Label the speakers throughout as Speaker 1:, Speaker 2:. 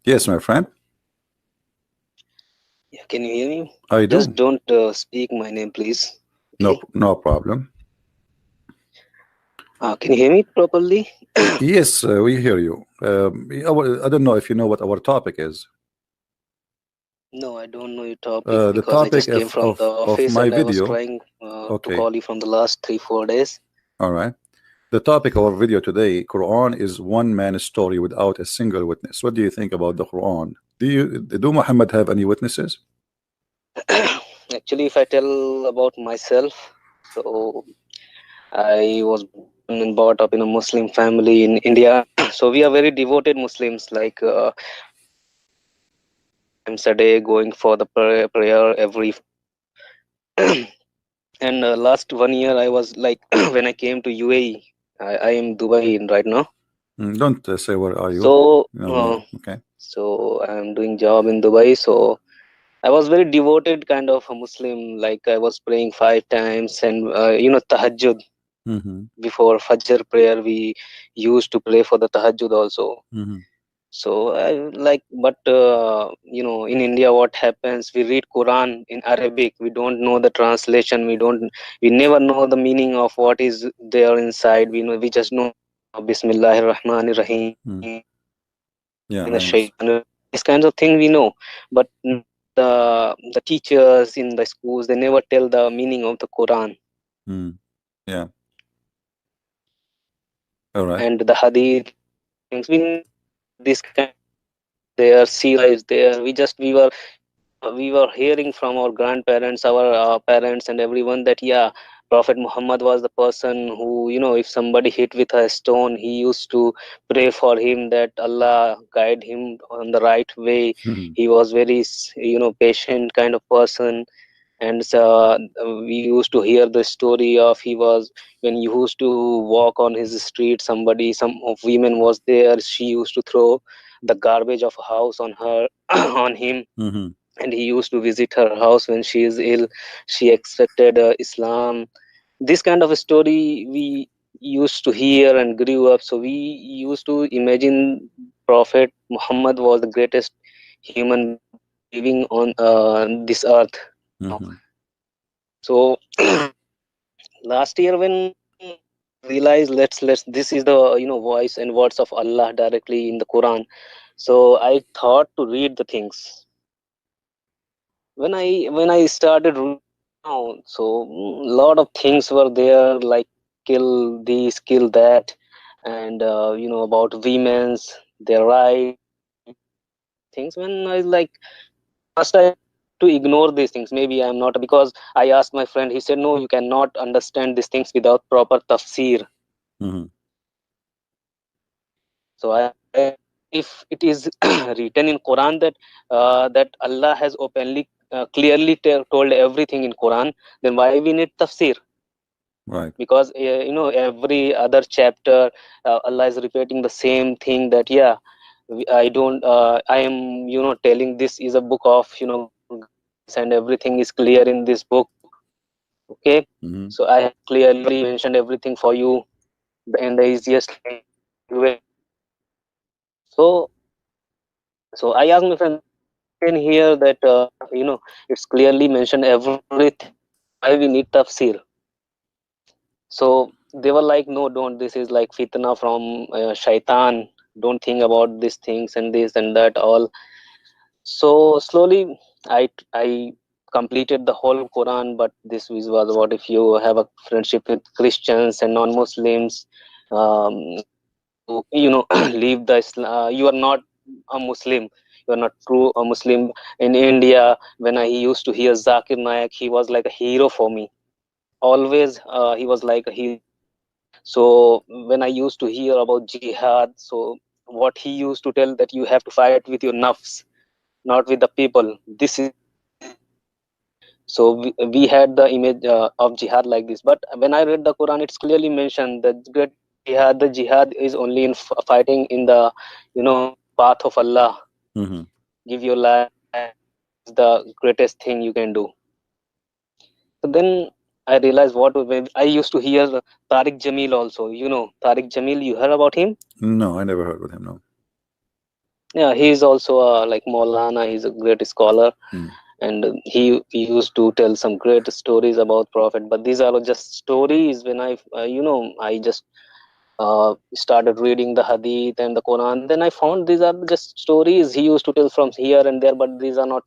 Speaker 1: Yes, my friend.
Speaker 2: Yeah, can you hear me?
Speaker 1: I
Speaker 2: Just
Speaker 1: do.
Speaker 2: don't speak my name, please.
Speaker 1: No,
Speaker 2: Okay.
Speaker 1: no problem.
Speaker 2: Can you hear me properly?
Speaker 1: Yes, we hear you. I don't know if you know what our topic is.
Speaker 2: No, I don't know your topic
Speaker 1: The
Speaker 2: because I
Speaker 1: topic
Speaker 2: just came from the
Speaker 1: of
Speaker 2: office
Speaker 1: my
Speaker 2: and I was
Speaker 1: video.
Speaker 2: trying to
Speaker 1: Okay,
Speaker 2: call you from the last 3-4 days.
Speaker 1: all right. The topic of our video today, Quran is one man's story without a single witness. What do you think about the Quran? Do Muhammad have any witnesses?
Speaker 2: Actually, if I tell about myself, so I was born and brought up in a Muslim family in India. So we are very devoted Muslims, like times a day, going for the prayer every. And last 1 year, I was like when I came to UAE. I am Dubai in right now.
Speaker 1: Don't say where are you.
Speaker 2: So,
Speaker 1: No need. Okay.
Speaker 2: I'm doing job in Dubai. So I was very devoted kind of a Muslim. Like I was praying 5 times, and tahajjud
Speaker 1: Mm-hmm.
Speaker 2: before Fajr prayer. We used to pray for the tahajjud also.
Speaker 1: Mm-hmm.
Speaker 2: So I like, but in India, what happens? We read Quran in Arabic. We don't know the translation. We never know the meaning of what is there inside. We just know Bismillahir Rahmanir Rahim.
Speaker 1: Mm. Yeah,
Speaker 2: In the
Speaker 1: I understand.
Speaker 2: shaitan, these kinds of things we know, but the teachers in the schools, they never tell the meaning of the Quran
Speaker 1: Mm. Yeah. All right.
Speaker 2: and the hadith things. We know this kind there, sira is there. We were hearing from our grandparents, our parents, and everyone that yeah, Prophet Muhammad was the person who, if somebody hit with a stone, he used to pray for him that Allah guide him on the right way.
Speaker 1: Mhm.
Speaker 2: He was very, patient kind of person. And we used to hear the story of he was when he used to walk on his street, some of women was there. She used to throw the garbage of a house on her on him,
Speaker 1: Mhm.
Speaker 2: and he used to visit her house when she is ill. She accepted Islam. This kind of a story we used to hear and grew up. So we used to imagine Prophet Muhammad was the greatest human living on this earth.
Speaker 1: Mhm.
Speaker 2: So last year when realized, let's this is the voice and words of Allah directly in the Quran. So I thought to read the things. When I started so lot of things were there, like kill this, kill that, and about women's their right things. When I like first I to ignore these things. Maybe I'm not, because I asked my friend. He said no, you cannot understand these things without proper tafsir.
Speaker 1: Mhm.
Speaker 2: So if it is written in Quran that Allah has openly, clearly told everything in Quran, then why we need tafsir?
Speaker 1: Right.
Speaker 2: Because every other chapter, Allah is repeating the same thing that yeah, I don't. I am telling this is a book of and everything is clear in this book. Okay,
Speaker 1: Mhm.
Speaker 2: so I have clearly mentioned everything for you in the easiest way. So so I asked my friend in here that it's clearly mentioned everything. Why we need tafsir? So they were like, no, don't. This is like fitna from shaitan. Don't think about these things and this and that all. So slowly, I completed the whole Quran. But this was what if you have a friendship with Christians and non-Muslims, leave the Islam. You are not a Muslim. You are not true a Muslim. In India, when I used to hear Zakir Naik, he was like a hero for me. Always, he was like a hero. So when I used to hear about jihad, so what he used to tell that you have to fight with your nafs, not with the people. This is so we had the image of jihad like this. But when I read the Quran, it's clearly mentioned that the jihad is only in fighting in the path of Allah.
Speaker 1: Mhm.
Speaker 2: Give your life is the greatest thing you can do. So then I realized when I used to hear Tariq Jamil also. Tariq Jamil, you heard about him?
Speaker 1: No, I never heard with him. No.
Speaker 2: Yeah, he's also like Maulana. He's a great scholar, and he used to tell some great stories about Prophet. But these are just stories. When I just started reading the Hadith and the Quran, then I found these are just stories he used to tell from here and there. But these are not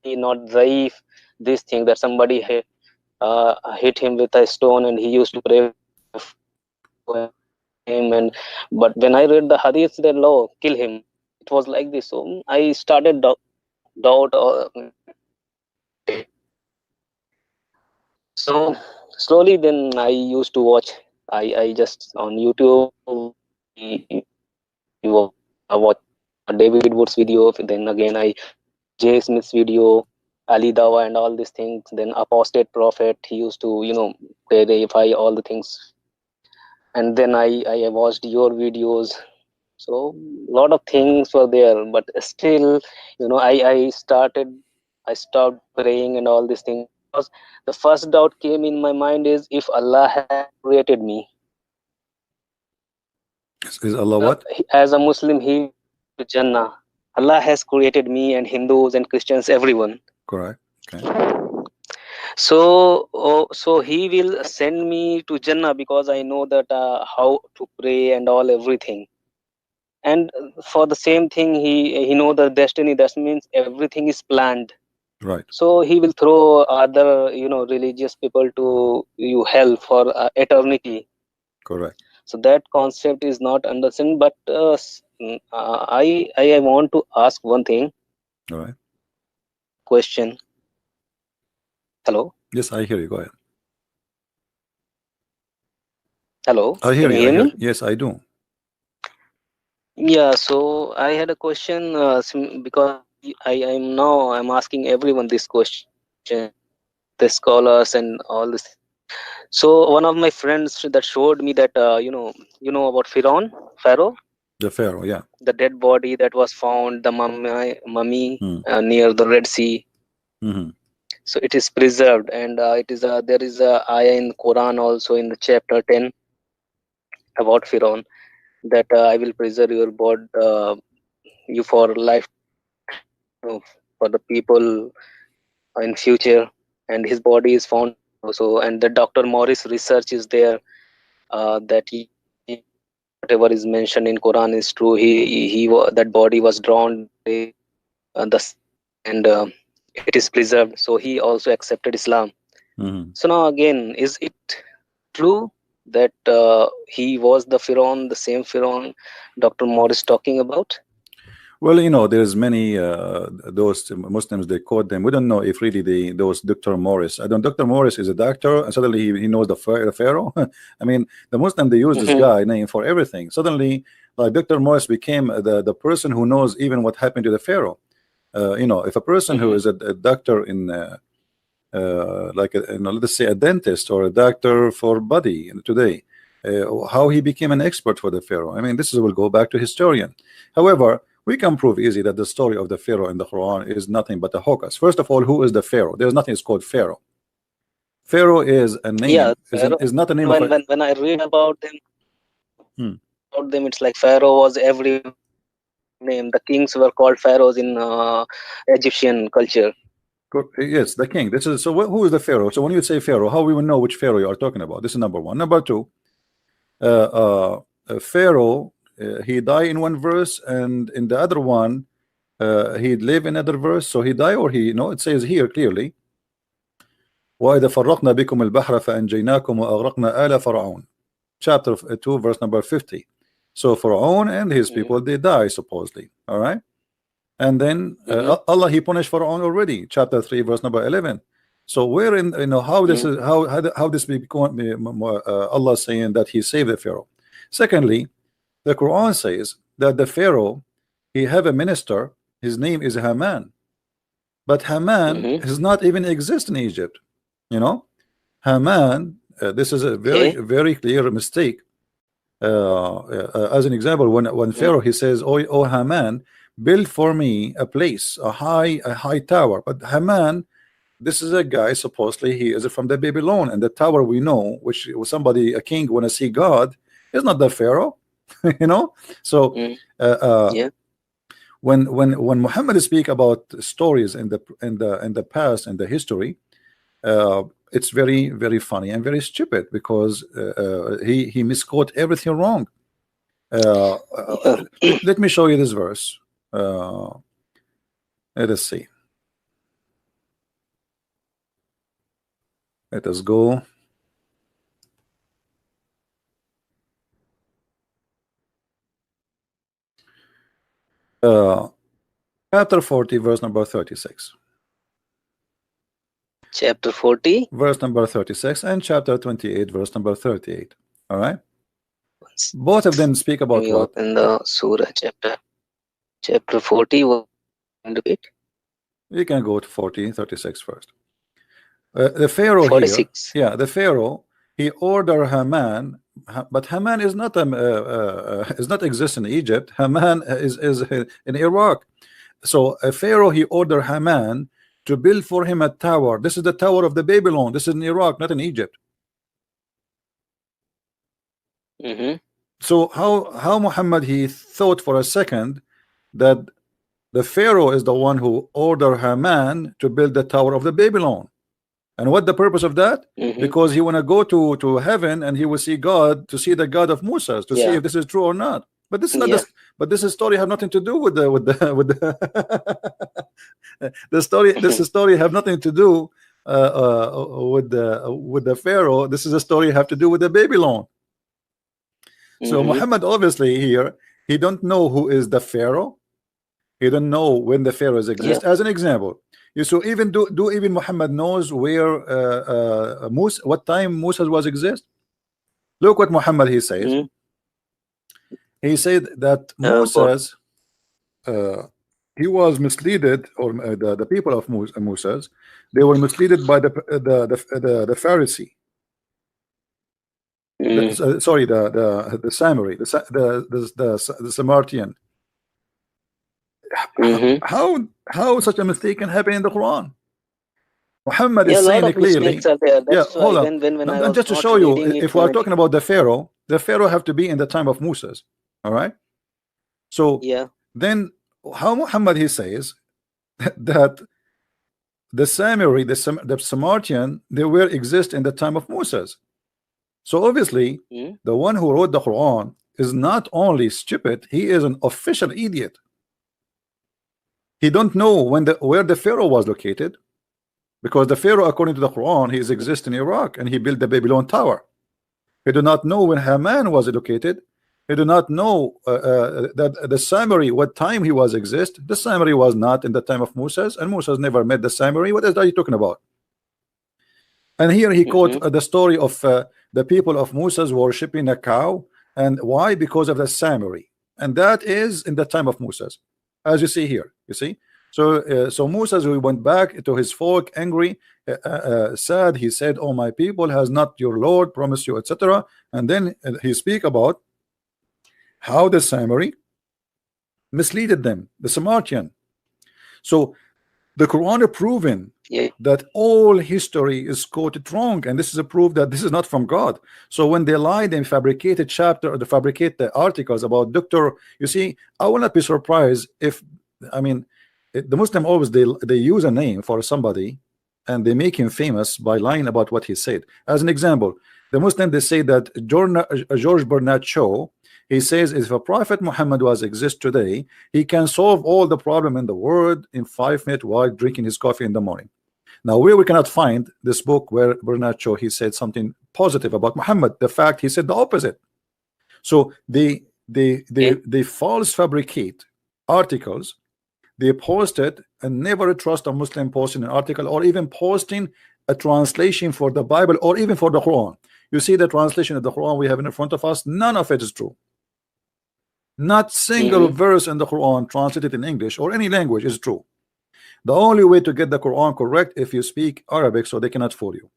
Speaker 2: not zaif. This thing that somebody hit him with a stone and he used to pray for him. And but when I read the Hadith, they law kill him. It was like this. So I started doubt. So slowly, then I used to watch. I just on YouTube. I watch David Wood's video. Then again, I J. Smith's video, Ali Dawa, and all these things. Then apostate prophet. He used to verify all the things. And then I watched your videos. So a lot of things were there, but still, I stopped praying and all these things. Because the first doubt came in my mind is if Allah had created me.
Speaker 1: Is Allah what?
Speaker 2: As a Muslim, he to Jannah. Allah has created me and Hindus and Christians, everyone.
Speaker 1: Correct. Okay.
Speaker 2: So he will send me to Jannah because I know that how to pray and all everything. And for the same thing, he know the destiny. That means everything is planned.
Speaker 1: Right.
Speaker 2: So he will throw other religious people to you hell for eternity.
Speaker 1: Correct.
Speaker 2: So that concept is not understood. But I want to ask one thing.
Speaker 1: All right.
Speaker 2: Question. Hello.
Speaker 1: Yes, I hear you. Go ahead.
Speaker 2: Hello.
Speaker 1: I hear
Speaker 2: Can
Speaker 1: you.
Speaker 2: you hear me?
Speaker 1: Yes, I do.
Speaker 2: Yeah. So I had a question because I'm asking everyone this question, the scholars and all this. So one of my friends that showed me that about Pharaoh,
Speaker 1: The Pharaoh, yeah.
Speaker 2: the dead body that was found, the mummy near the Red Sea. So it is preserved, and it is there is a ayah in Quran also in the chapter 10 about Pharaoh that I will preserve your body, you for life, for the people in future, and his body is found also. And the Dr. Morris research is there that whatever is mentioned in Quran is true. That body was drawn and it is preserved. So he also accepted Islam. So now again, is it true that he was the Pharaoh, the same Pharaoh Dr. Morris talking about?
Speaker 1: Well, there's many those Muslims, they quote them. We don't know if really those Dr. Morris. I don't. Dr. Morris is a doctor, and suddenly he knows the Pharaoh. I mean, the Muslim, they use this guy name for everything. Suddenly, like Dr. Morris became the person who knows even what happened to the Pharaoh. If a person who is a doctor in let's say a dentist or a doctor for body today, how he became an expert for the Pharaoh. I mean, this will go back to historian. However, we can prove easy that the story of the Pharaoh in the Quran is nothing but a hoax. First of all, who is the Pharaoh? There's nothing is called Pharaoh. Pharaoh is a name.
Speaker 2: Yeah,
Speaker 1: is not a name.
Speaker 2: When I read about them, it's like Pharaoh was every name. The kings were called pharaohs in Egyptian culture.
Speaker 1: Yes, the king. This is so. Who is the Pharaoh? So when you say Pharaoh, how we will know which Pharaoh you are talking about? This is number one. Number two, Pharaoh. He died in one verse, and in the other one, he live in another verse. So he died, or he it says here clearly. وَإِذَا فَرَّقْنَا بِكُمُ الْبَحْرَ فَأَنْجَيْنَاكُمْ وَأَغْرَقْنَا آلَ فَرْعَوْنَ. Chapter 2, verse number 50. So Pharaoh and his people, they die supposedly. All right. And then Allah, he punished Pharaoh already. Chapter 3, verse number 11. So where in how this is how this become Allah saying that he saved the Pharaoh. Secondly, the Quran says that the Pharaoh, he have a minister, his name is Haman, but Haman does not even exist in Egypt. Haman, this is a very clear mistake. As an example, when Pharaoh, he says, oh Haman, build for me a place, a high tower. But Haman, this is a guy, supposedly he is from the Babylon, and the tower we know, which somebody, a king, want to see God, is not the Pharaoh. So when Muhammad speak about stories in the past and the history, it's very, very funny and very stupid, because he misquote everything wrong. Let me show you this verse. Let us see. Let us go. Chapter 40, verse number 36.
Speaker 2: Chapter 40,
Speaker 1: verse number 36, and chapter 28, verse number 38. All right. Both of them speak about
Speaker 2: we
Speaker 1: what?
Speaker 2: open the Surah chapter 40. And it
Speaker 1: You can go to 40, 36 first. The Pharaoh
Speaker 2: 46.
Speaker 1: here, yeah, the Pharaoh, he ordered Haman, but Haman is not exist in Egypt. Haman is in Iraq. So a Pharaoh, he ordered Haman to build for him a tower. This is the Tower of the Babylon. This is in Iraq, not in Egypt. So how Muhammad, he thought for a second that the Pharaoh is the one who ordered Haman to build the Tower of the Babylon. And what the purpose of that? Because he want to go to heaven and he will see God, to see the God of Musa, to see if this is true or not. But this is not but this story have nothing to do with the the story. This story have nothing to do with the Pharaoh. This is a story have to do with the Babylon. So Muhammad, obviously here, he don't know who is the Pharaoh. He don't know when the Pharaohs exist. As an example, so even do even Muhammad knows where Musa, what time Musa was exist? Look what Muhammad he says. He said that Moses, he was misleaded, or the people of Moses, they were misleaded by the Pharisee. Sorry, the Samari, the Samaritan. How such a mistake can happen in the Quran? Muhammad is saying it clearly. Hold on. And just to show you, if we are talking about the Pharaoh have to be in the time of Moses. All right. So then how Muhammad he says that the Samari, the Samaritan, they will exist in the time of Moses. So obviously the one who wrote the Quran is not only stupid, he is an official idiot. He don't know where the Pharaoh was located, because the Pharaoh, according to the Quran, he exists in Iraq and he built the Babylon Tower. He do not know when Haman was located. He do not know that the Samari, what time he was exist. The Samari was not in the time of Moses, and Moses never met the Samari. What are you talking about? And here he quote the story of the people of Moses worshipping a cow. And why? Because of the Samari. And that is in the time of Moses, as you see here. You see, so Moses, we went back to his folk, angry, sad. He said, "Oh, my people has not your Lord promised you," etc. And then he speak about how the Samari misleaded them, the Samaritan. So the Quran is proven that all history is quoted wrong, and this is a proof that this is not from God. So when they lied and fabricated chapter, or they fabricate the articles about Dr. You see, I will not be surprised if, I mean, the Muslim always they use a name for somebody and they make him famous by lying about what he said. As an example, the Muslim, they say that George Bernard Shaw, he says if a Prophet Muhammad was exist today, he can solve all the problem in the world in 5 minutes while drinking his coffee in the morning. Now, where we cannot find this book where Bernard Shaw he said something positive about Muhammad. The fact he said the opposite. So they false fabricate articles. They post it, and never trust a Muslim posting an article or even posting a translation for the Bible or even for the Quran. You see the translation of the Quran we have in front of us, none of it is true. Not single verse in the Quran translated in English or any language is true. The only way to get the Quran correct if you speak Arabic, so they cannot fool you,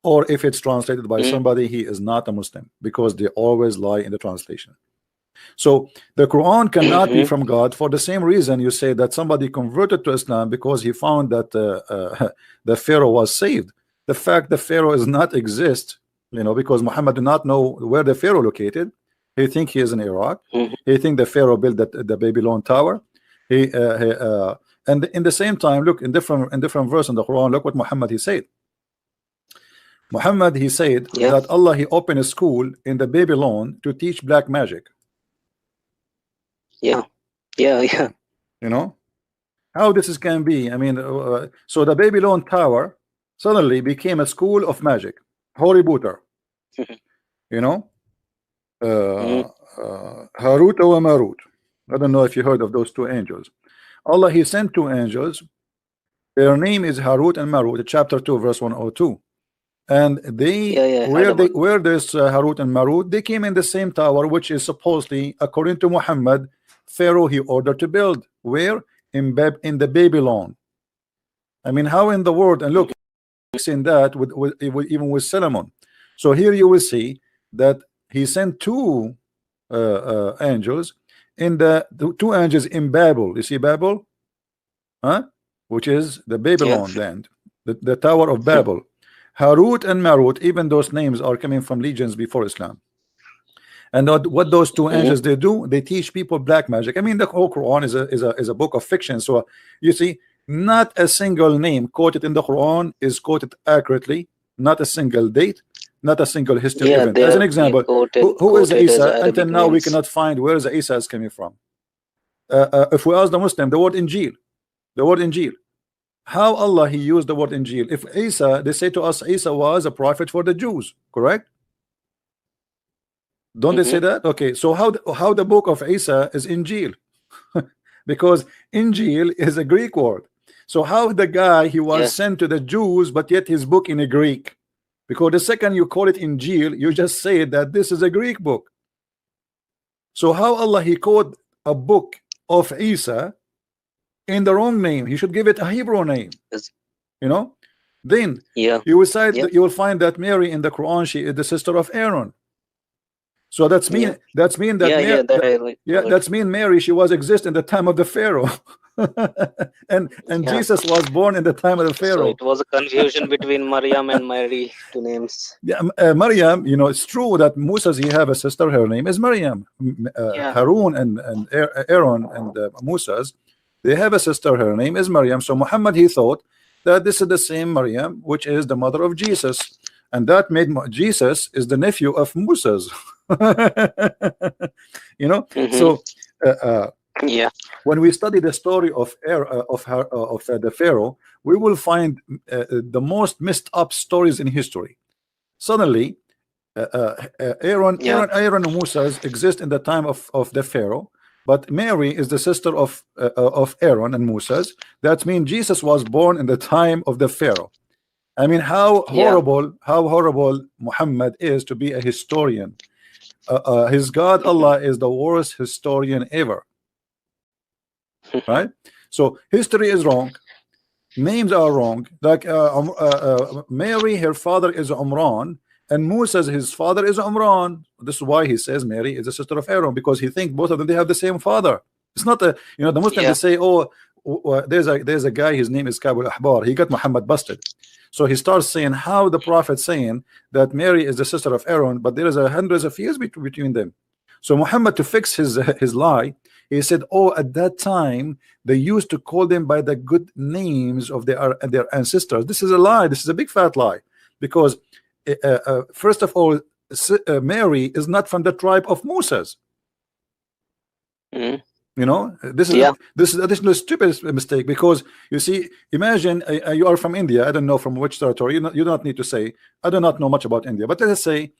Speaker 1: or if it's translated by somebody he is not a Muslim, because they always lie in the translation. So the Quran cannot be from God for the same reason you say that somebody converted to Islam because he found that the Pharaoh was saved. The fact the Pharaoh does not exist, you know, because Muhammad did not know where the Pharaoh located. He think he is in Iraq. He think the Pharaoh built the Babylon Tower. And in the same time, look, in different verse in the Quran, look what Muhammad he said. Muhammad he said that Allah he opened a school in the Babylon to teach black magic.
Speaker 2: Yeah.
Speaker 1: You know how this is can be. I mean, so the Babylon Tower suddenly became a school of magic. Holy Butter. You know, Harut or Marut. I don't know if you heard of those two angels. Allah he sent two angels. Their name is Harut and Marut, chapter 2 verse 102. And they where there's Harut and Marut, they came in the same tower, which is supposedly, according to Muhammad, Pharaoh he ordered to build. Where? In the Babylon. I mean, how in the world? And look, in that even with Solomon. So here you will see that he sent two angels in the two angels in Babel. You see Babel, which is the Babylon land, the Tower of Babel. Harut and Marut, even those names are coming from legions before Islam. And what those two angels they do, they teach people black magic. I mean, the whole Quran is a book of fiction. So you see, not a single name quoted in the Quran is quoted accurately. Not a single date, not a single history event. As an example, who is Isa? Until now, we cannot find where the Isa is coming from. If we ask the Muslim, the word Injil, how Allah he used the word Injil? If Isa, they say to us, Isa was a prophet for the Jews, correct? Don't they say that? Okay, so how the book of Isa is Injil? Because Injil is a Greek word. So how the guy he was sent to the Jews, but yet his book in a Greek? Because the second you call it Injil, you just say that this is a Greek book. So how Allah he called a book of Isa in the wrong name? He should give it a Hebrew name. You know? Then you will you will find that Mary in the Quran, she is the sister of Aaron. So that's mean that's mean Mary she was exist in the time of the Pharaoh. and Jesus was born in the time of the Pharaoh.
Speaker 2: So it was a confusion between Maryam and Mary, two names.
Speaker 1: Maryam, you know, it's true that Moses he have a sister, her name is Maryam. Harun and Aaron and Moses, they have a sister, her name is Maryam. So Muhammad he thought that this is the same Maryam, which is the mother of Jesus, and that made Jesus is the nephew of Moses. You know, so when we study the story of the Pharaoh, we will find the most messed up stories in history. Suddenly, Aaron and Moses exist in the time of the Pharaoh, but Mary is the sister of Aaron and Moses. That means Jesus was born in the time of the Pharaoh. I mean, how horrible Muhammad is to be a historian. His God Allah is the worst historian ever. Right? So history is wrong, names are wrong. Like Mary, her father is Umran, and Moses, his father is Umran. This is why he says Mary is the sister of Aaron, because he thinks both of them they have the same father. It's not a, you know, the Muslims they say, oh, there's a guy, his name is Kabul Ahbar, he got Muhammad busted. So he starts saying how the prophet saying that Mary is the sister of Aaron, but there is hundreds of years between them. So Muhammad, to fix his lie, he said, oh, at that time they used to call them by the good names of their ancestors. This is a lie. This is a big fat lie, because first of all, Mary is not from the tribe of Moses. You know, this is additional stupid mistake, because you see, imagine you are from India. I don't know from which territory. You don't need to say. I do not know much about India, but let's say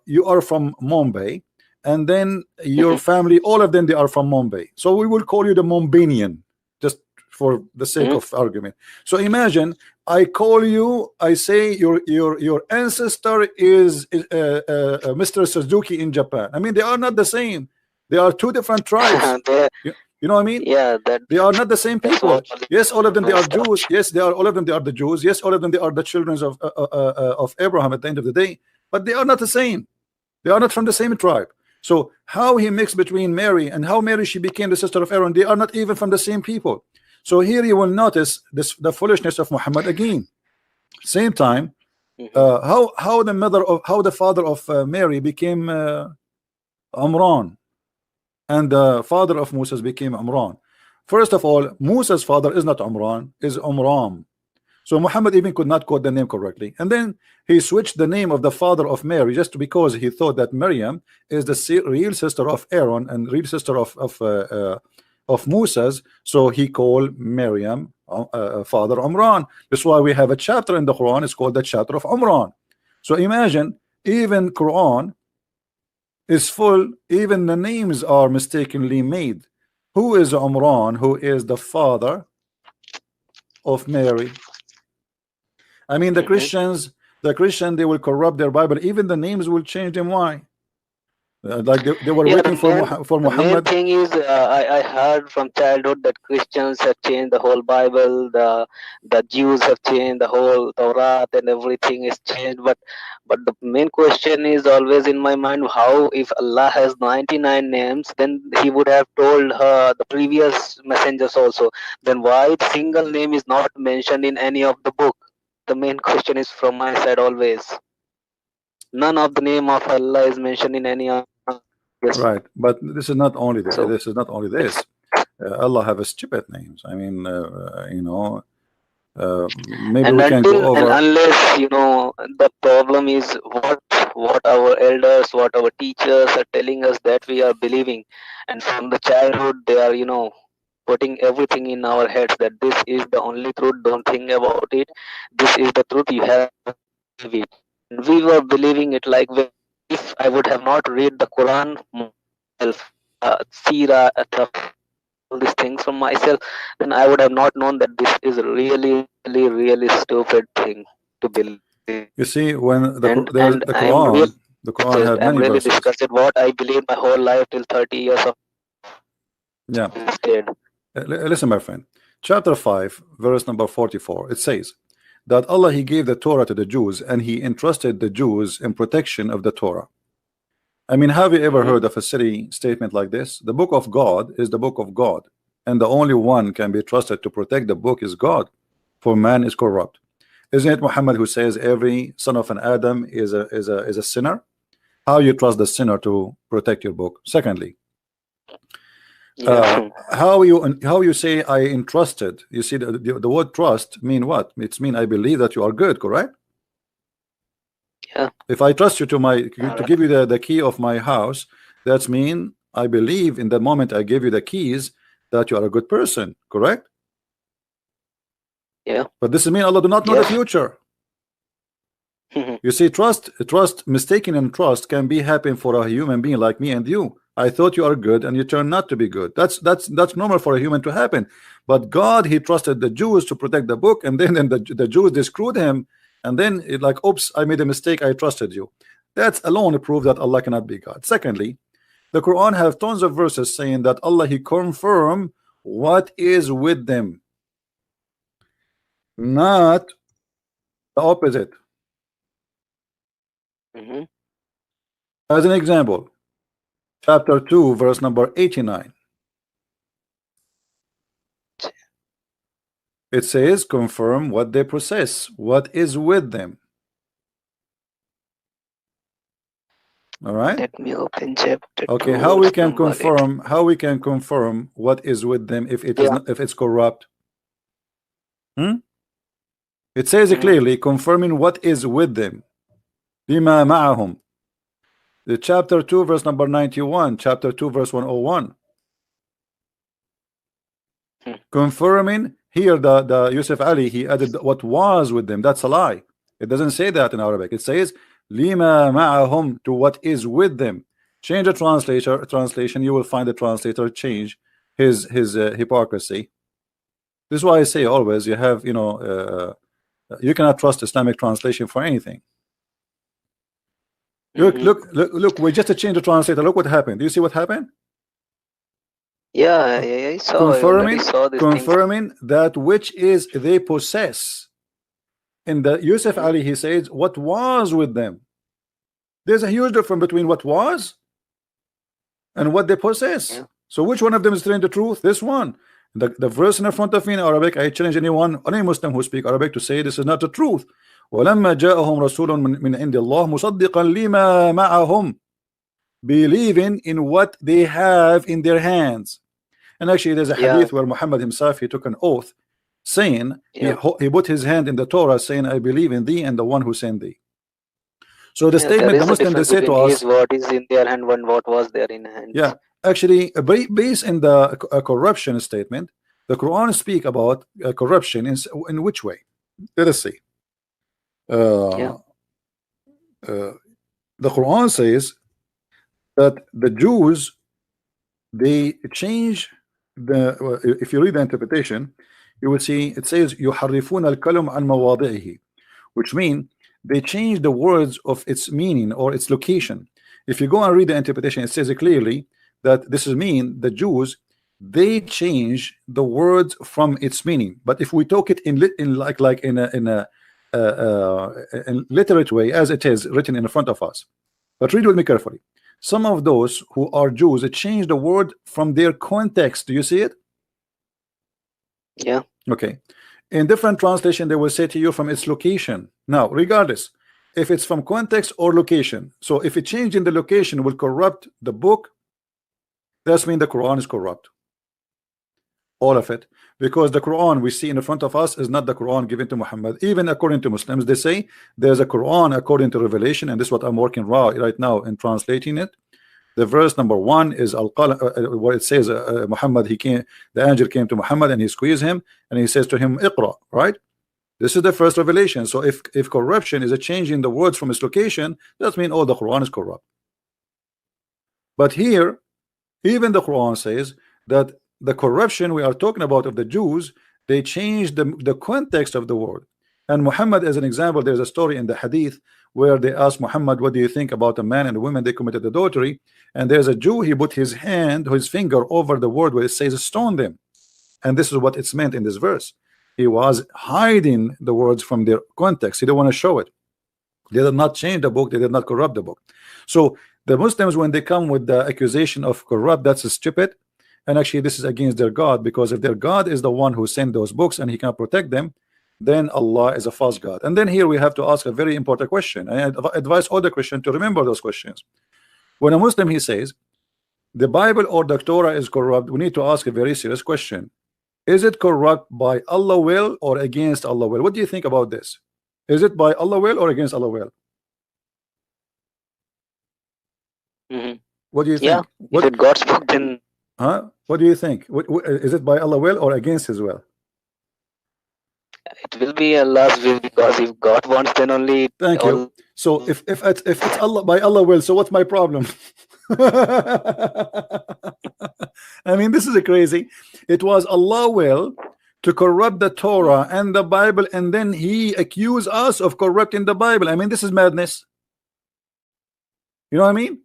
Speaker 1: you are from Mumbai, and then your family, all of them, they are from Mumbai. So we will call you the Mumbaian, just for the sake of argument. So imagine I call you, I say your ancestor is Mr. Suzuki in Japan. I mean, they are not the same. They are two different tribes. You know what I mean?
Speaker 2: Yeah,
Speaker 1: they are not the same people. Yes, all of them they are Jews. Yes, they are all of them. They are the Jews. Yes, all of them they are the children of Abraham at the end of the day. But they are not the same. They are not from the same tribe. So how he mixed between Mary and how Mary she became the sister of Aaron? They are not even from the same people. So here you will notice the foolishness of Muhammad again. Same time, how the father of Mary became Amran. And the father of Moses became Amran. First of all, Musa's father is not Umran, is Umram. So Muhammad even could not quote the name correctly. And then he switched the name of the father of Mary just because he thought that Maryam is the real sister of Aaron and real sister of Musa's. So he called Maryam father Umran. That's why we have a chapter in the Quran. It's called the chapter of Umran. So imagine, even Quran is full, even the names are mistakenly made. Who is Umran? Who is the father of Mary? I mean, the Christians, they will corrupt their Bible. Even the names will change them. Why? Like they were waiting for Muhammad.
Speaker 2: The main thing is, I heard from childhood that Christians have changed the whole Bible. The Jews have changed the whole Torah, and everything is changed. But the main question is always in my mind: how, if Allah has 99 names, then He would have told the previous messengers also. Then why the single name is not mentioned in any of the book? The main question is from my side always. None of the name of Allah is mentioned in any of. Yes.
Speaker 1: Right, but this is not only this.
Speaker 2: So,
Speaker 1: This is not only this. Allah have a stupid names. I mean, you know, maybe
Speaker 2: and
Speaker 1: we can go over.
Speaker 2: And unless the problem is what our elders, what our teachers are telling us that we are believing, and from the childhood they are putting everything in our heads that this is the only truth. Don't think about it. This is the truth. You have to believe it. And we were believing it like. If I would have not read the Quran myself, Sira, all these things from myself, then I would have not known that this is a really, really, really stupid thing to believe.
Speaker 1: You see, when the Quran had
Speaker 2: I'm
Speaker 1: many
Speaker 2: really
Speaker 1: verses.
Speaker 2: disgusted what I believed my whole life till 30 years of.
Speaker 1: Yeah.
Speaker 2: Instead.
Speaker 1: Listen, my friend. Chapter 5, verse number 44. It says that Allah, He gave the Torah to the Jews and He entrusted the Jews in protection of the Torah. I mean, have you ever heard of a silly statement like this? The book of God is the book of God, and the only one can be trusted to protect the book is God, for man is corrupt. Isn't it Muhammad who says every son of an Adam is a sinner? How you trust the sinner to protect your book? Secondly, how you say I entrusted? You see, the word trust mean what? It's mean I believe that you are good, correct?
Speaker 2: Yeah.
Speaker 1: If I trust you to give you the key of my house, that's mean I believe in the moment I give you the keys that you are a good person, correct?
Speaker 2: Yeah.
Speaker 1: But this mean Allah do not know the future. You see, trust, mistaken in trust can be happen for a human being like me and you. I thought you are good and you turn not to be good. That's normal for a human to happen. But God, He trusted the Jews to protect the book, and then the Jews, they screwed Him, and then it like, oops, I made a mistake, I trusted you. That's alone a proof that Allah cannot be God. Secondly, the Quran have tons of verses saying that Allah, He confirm what is with them, not the opposite. As an example, chapter 2, verse number 89. It says, confirm what they possess, what is with them. All right.
Speaker 2: Let me open chapter.
Speaker 1: Okay, how we can confirm? How we can confirm what is with them if it is not, if it's corrupt? It says it clearly, confirming what is with them. Bima ma'ahum. The chapter 2, verse number 91. Chapter 2, verse 101. Confirming here the Yusuf Ali, he added what was with them. That's a lie. It doesn't say that in Arabic. It says lima ma'ahum, to what is with them. Change the translation, you will find the translator change his hypocrisy. This is why I say always you have you cannot trust Islamic translation for anything. Look, we just changed the translator. Look what happened. Do you see what happened?
Speaker 2: Yeah, I saw.
Speaker 1: Confirming that which is they possess. In the Yusuf Ali, he says what was with them. There's a huge difference between what was and what they possess. So which one of them is telling the truth? This one. The verse in front of me in Arabic, I challenge any Muslim who speak Arabic to say this is not the truth. وَلَمَّا جَاءَهُمْ رَسُولٌ مِنْ عِنْدِ اللَّهِ مُصَدِّقًا لِمَا مَعَهُمْ, believing in what they have in their hands. And actually there's a
Speaker 2: Yeah.
Speaker 1: hadith where Muhammad himself, he took an oath saying,
Speaker 2: Yeah.
Speaker 1: he put his hand in the Torah saying, I believe in thee and the one who sent thee. So the
Speaker 2: Yeah,
Speaker 1: statement
Speaker 2: there
Speaker 1: the
Speaker 2: is a
Speaker 1: Muslim, they
Speaker 2: difference
Speaker 1: say to
Speaker 2: between
Speaker 1: us,
Speaker 2: his what is in their hand and what was there in hand.
Speaker 1: yeah, actually based in the corruption statement, the Quran speak about corruption in which way? Let us see.
Speaker 2: Yeah.
Speaker 1: The Quran says that the Jews, they change the, if you read the interpretation, you will see it says يحرفون الكلم عن مواضعه, which mean they change the words of its meaning or its location. If you go and read the interpretation, it says it clearly that this is mean the Jews, they change the words from its meaning. But if we talk it in a in literate way, as it is written in front of us, but read with me carefully. Some of those who are Jews, they change the word from their context. Do you see it?
Speaker 2: Yeah.
Speaker 1: Okay. In different translation, they will say to you from its location. Now, regardless if it's from context or location, so if it changed in the location will corrupt the book, that's mean the Quran is corrupt. All of it, because the Quran we see in front of us is not the Quran given to Muhammad. Even according to Muslims, they say there's a Quran according to revelation, and this is what I'm working right now in translating it. The verse number 1 is where it says Muhammad, the angel came to Muhammad and he squeezed him and he says to him, Iqra, right? This is the first revelation. So if corruption is a change in the words from its location, that means the Quran is corrupt. But here, even the Quran says that the corruption we are talking about of the Jews, they changed the context of the word. And Muhammad, as an example, there's a story in the hadith where they asked Muhammad, what do you think about a man and a woman, they committed adultery? And there's a Jew, he put his finger over the word where it says stone them. And this is what it's meant in this verse. He was hiding the words from their context. He didn't want to show it. They did not change the book, they did not corrupt the book. So the Muslims, when they come with the accusation of corrupt, that's stupid. And actually this is against their God, because if their God is the one who sent those books and he can protect them, then Allah is a false God. And then here we have to ask a very important question. I advise all the Christians to remember those questions. When a Muslim, he says the Bible or the Torah is corrupt, we need to ask a very serious question. Is it corrupt by Allah will or against Allah will? What do you think about this? Is it by Allah will or against Allah will? What do you think?
Speaker 2: Yeah. If it God spoke, then
Speaker 1: what do you think? Is it by Allah will or against his will?
Speaker 2: it will be Allah's will, because if God wants, then only.
Speaker 1: Thank you. So if it's Allah by Allah will, so what's my problem? I mean, this is crazy. It was Allah will to corrupt the Torah and the Bible, and then he accused us of corrupting the Bible. I mean, this is madness. You know what I mean?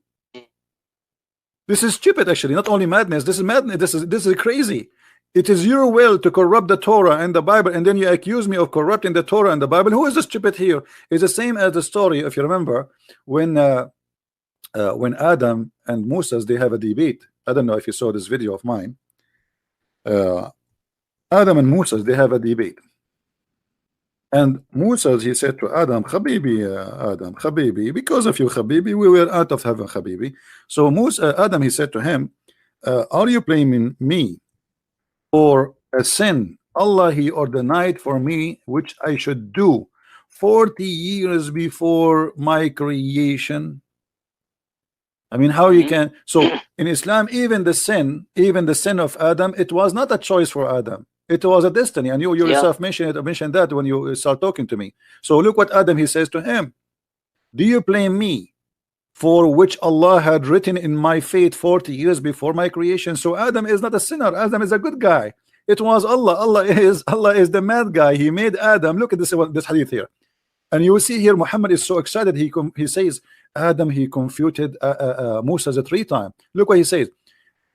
Speaker 1: This is stupid, actually. Not only madness, this is madness. This is crazy. It is your will to corrupt the Torah and the Bible, and then you accuse me of corrupting the Torah and the Bible. Who is the stupid here? It's the same as the story, if you remember, when Adam and Moses, they have a debate. I don't know if you saw this video of mine. Adam and Moses, they have a debate. And Moses, he said to Adam, Habibi, Adam, Habibi, because of you, Habibi, we were out of heaven, Habibi. So Adam, he said to him, are you blaming me for a sin Allah he ordained for me, which I should do 40 years before my creation? I mean, how you can? So in Islam, even the sin of Adam, it was not a choice for Adam. It was a destiny, and you yourself mentioned that when you start talking to me. So look what Adam, he says to him, do you blame me for which Allah had written in my fate 40 years before my creation? So Adam is not a sinner. Adam is a good guy. It was Allah. Allah is the mad guy. He made Adam. Look at this hadith here, and you will see here Muhammad is so excited. He says Adam, he confuted Musa 3 times. Look what he says.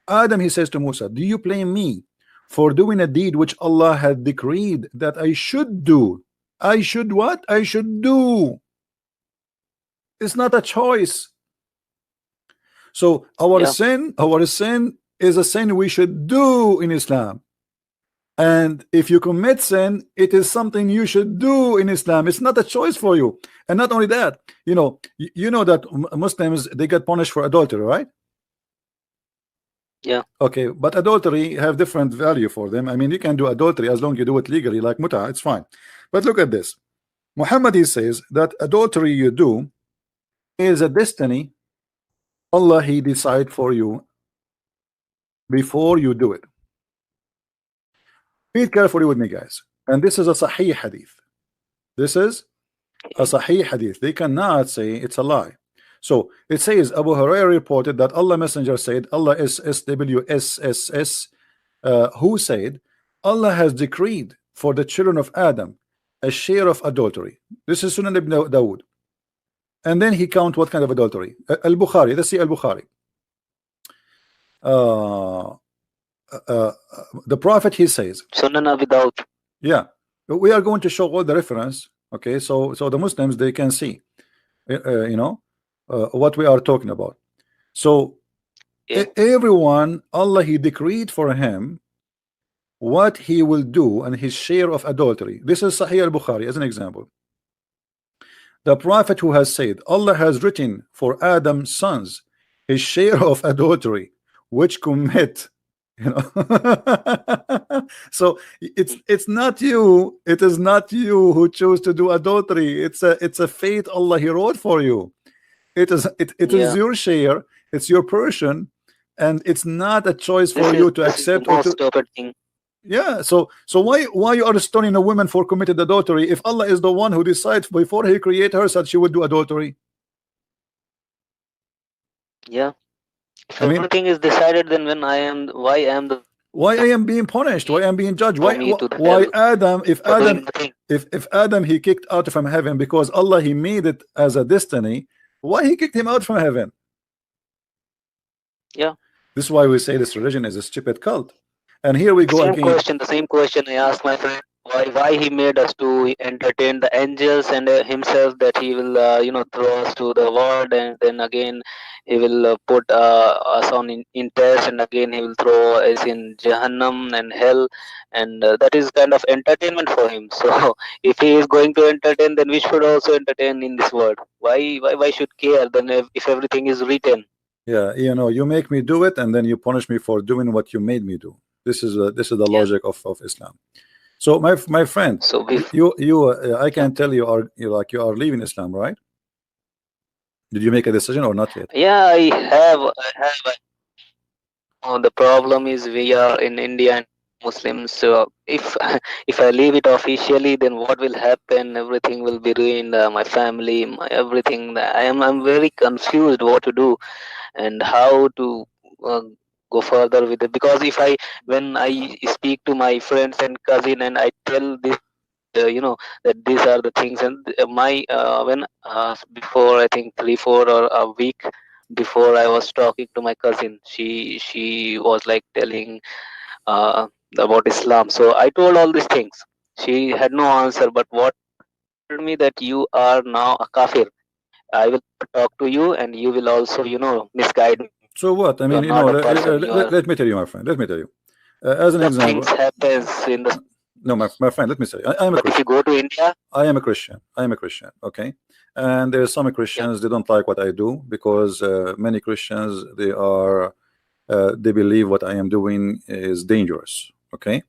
Speaker 1: Adam, he says to Musa, do you blame me for doing a deed which Allah had decreed that I should do? I should what? I should do. It's not a choice. So our sin is a sin we should do in Islam. And if you commit sin, it is something you should do in Islam. It's not a choice for you. And not only that, you know that Muslims, they get punished for adultery, right?
Speaker 2: Yeah.
Speaker 1: Okay, but adultery have different value for them. I mean, you can do adultery as long as you do it legally, like muta, it's fine. But look at this. Muhammad, he says that adultery you do is a destiny Allah he decide for you before you do it. Read carefully with me, guys. And this is a Sahih hadith. This is a Sahih hadith. They cannot say it's a lie. So it says Abu Hurairah reported that Allah Messenger said, Allah is SWSSS, who said, Allah has decreed for the children of Adam a share of adultery. This is Sunan ibn Dawood. And then he count what kind of adultery. Al-Bukhari, let's see Al-Bukhari. The Prophet, he says,
Speaker 2: Sunan Abi Dawud.
Speaker 1: yeah, we are going to show all the reference. Okay, so the Muslims, they can see you know what we are talking about. So
Speaker 2: Yeah.
Speaker 1: everyone, Allah he decreed for him what he will do and his share of adultery. This is Sahih al-Bukhari as an example. The Prophet who has said, Allah has written for Adam's sons his share of adultery which commit, you know. So it's not you, it is not you who choose to do adultery. It's a fate Allah he wrote for you. It is
Speaker 2: Yeah.
Speaker 1: your share, it's your portion, and it's not a choice for
Speaker 2: This
Speaker 1: you
Speaker 2: is
Speaker 1: to
Speaker 2: the
Speaker 1: accept or
Speaker 2: most
Speaker 1: to,
Speaker 2: stupid thing.
Speaker 1: yeah. So why you are stoning a woman for committed adultery if Allah is the one who decides before he created her that she would do adultery?
Speaker 2: Yeah. If
Speaker 1: I mean,
Speaker 2: everything is decided, then why I am the
Speaker 1: why I am being punished? Why I am being judged?
Speaker 2: for
Speaker 1: Why
Speaker 2: me to the
Speaker 1: why
Speaker 2: hell
Speaker 1: Adam? If
Speaker 2: for
Speaker 1: Adam
Speaker 2: doing nothing?
Speaker 1: if Adam he kicked out from heaven because Allah he made it as a destiny, why he kicked him out from heaven?
Speaker 2: Yeah.
Speaker 1: This is why we say this religion is a stupid cult. And here we go
Speaker 2: Same
Speaker 1: again.
Speaker 2: question. The same question I asked my friend. Why he made us to entertain the angels and himself that he will throw us to the world, and then again he will put us on in test, and again he will throw us in Jahannam and hell, and that is kind of entertainment for him. So if he is going to entertain, then we should also entertain in this world. Why should care then if everything is written?
Speaker 1: Yeah, you know, you make me do it and then you punish me for doing what you made me do. This is the
Speaker 2: Yeah.
Speaker 1: logic of Islam. So my friend,
Speaker 2: So we
Speaker 1: I can tell you are leaving Islam, right? Did you make a decision or not yet?
Speaker 2: yeah I have. The problem is we are in India and Muslims. So if if I leave it officially, then what will happen? Everything will be ruined. My family, my everything. I'm very confused what to do and how to go further with it. Because when I speak to my friends and cousin and I tell this, that these are the things, and my when before I think 3-4 or a week before I was talking to my cousin, she was like telling uh, about Islam. So I told all these things. She had no answer, but what told me that you are now a kafir. I will talk to you, and you will also misguide me.
Speaker 1: So what? I
Speaker 2: You are
Speaker 1: mean,
Speaker 2: not a person. You are
Speaker 1: let me tell you, my friend. Let me tell you. As an
Speaker 2: the
Speaker 1: example,
Speaker 2: things happens in the.
Speaker 1: no, my friend. Let me say, I am a
Speaker 2: But if you
Speaker 1: Christian.
Speaker 2: go to India,
Speaker 1: I am a Christian. I am a Christian. Okay, and there's some Christians they don't like what I do because many Christians they believe what I am doing is dangerous. Okay,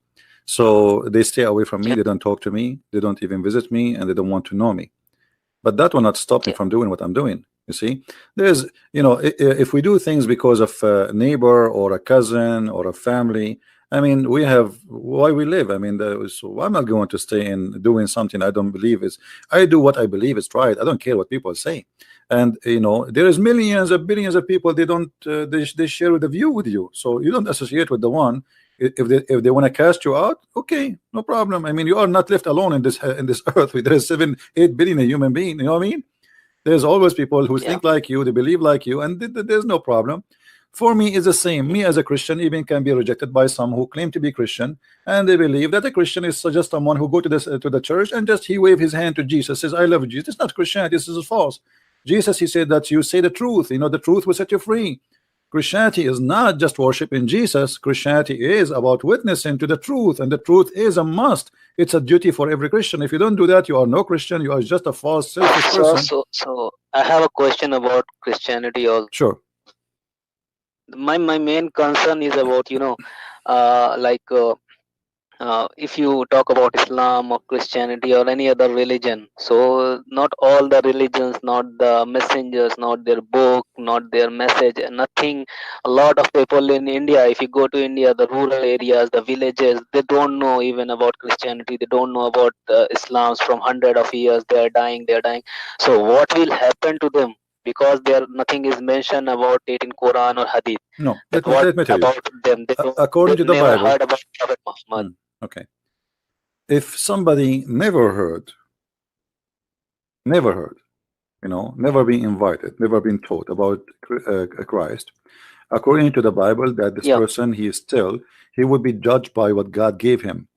Speaker 1: so they stay away from me.
Speaker 2: Yeah.
Speaker 1: They don't talk to me. They don't even visit me, and they don't want to know me. But that will not stop me
Speaker 2: Yeah.
Speaker 1: from doing what I'm doing. You see, there's if we do things because of a neighbor or a cousin or a family, I mean, we have why we live. I mean, so I'm not going to stay in doing something I don't believe is. I do what I believe is right. I don't care what people say. And there is millions of billions of people. They don't. They share the view with you. So you don't associate with the one. If they want to cast you out, okay, no problem. I mean, you are not left alone in this earth. There is 7-8 billion human being. You know what I mean? There's always people who think like you, they believe like you, and there's no problem. For me, it's the same. Me as a Christian even can be rejected by some who claim to be Christian, and they believe that a Christian is just someone who go to the church and just he wave his hand to Jesus, says, "I love Jesus." It's not Christianity. This is false. Jesus, he said that you say the truth. The truth will set you free. Christianity is not just worshiping Jesus. Christianity is about witnessing to the truth, and the truth is a must. It's a duty for every Christian. If you don't do that, you are no Christian. You are just a false, selfish person.
Speaker 2: So I have a question about Christianity also.
Speaker 1: Sure.
Speaker 2: my main concern is about, if you talk about Islam or Christianity or any other religion, so not all the religions, not the messengers, not their book, not their message, nothing. A lot of people in India, if you go to India, the rural areas, the villages, they don't know even about Christianity. They don't know about Islam's from hundred of years. They are dying. They are dying. So what will happen to them? Because there nothing is mentioned about it in Quran or Hadith.
Speaker 1: No,
Speaker 2: That
Speaker 1: let me tell you.
Speaker 2: about them?
Speaker 1: According to the
Speaker 2: never
Speaker 1: Bible,
Speaker 2: heard about Prophet Muhammad.
Speaker 1: Okay. If somebody never heard, never been invited, never been taught about Christ, according to the Bible, that this person, he would be judged by what God gave him.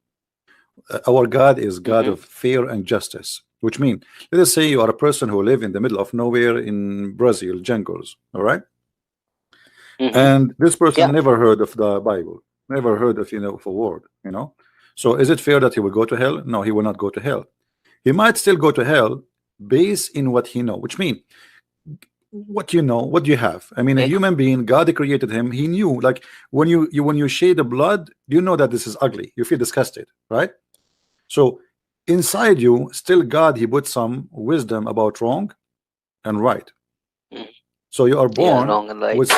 Speaker 1: Our God is God of fair and justice, which means, let us say you are a person who live in the middle of nowhere in Brazil jungles, all right? And this person never heard of the Bible, never heard of of a word, so is it fair that he will go to hell? No, he will not go to hell. He might still go to hell based in what he know, which means what you know, what you have. I mean, a human being, God created him. He knew, like when you shed the blood, you know that this is ugly. You feel disgusted, right? So inside you, still God, he put some wisdom about wrong and right. So you are born with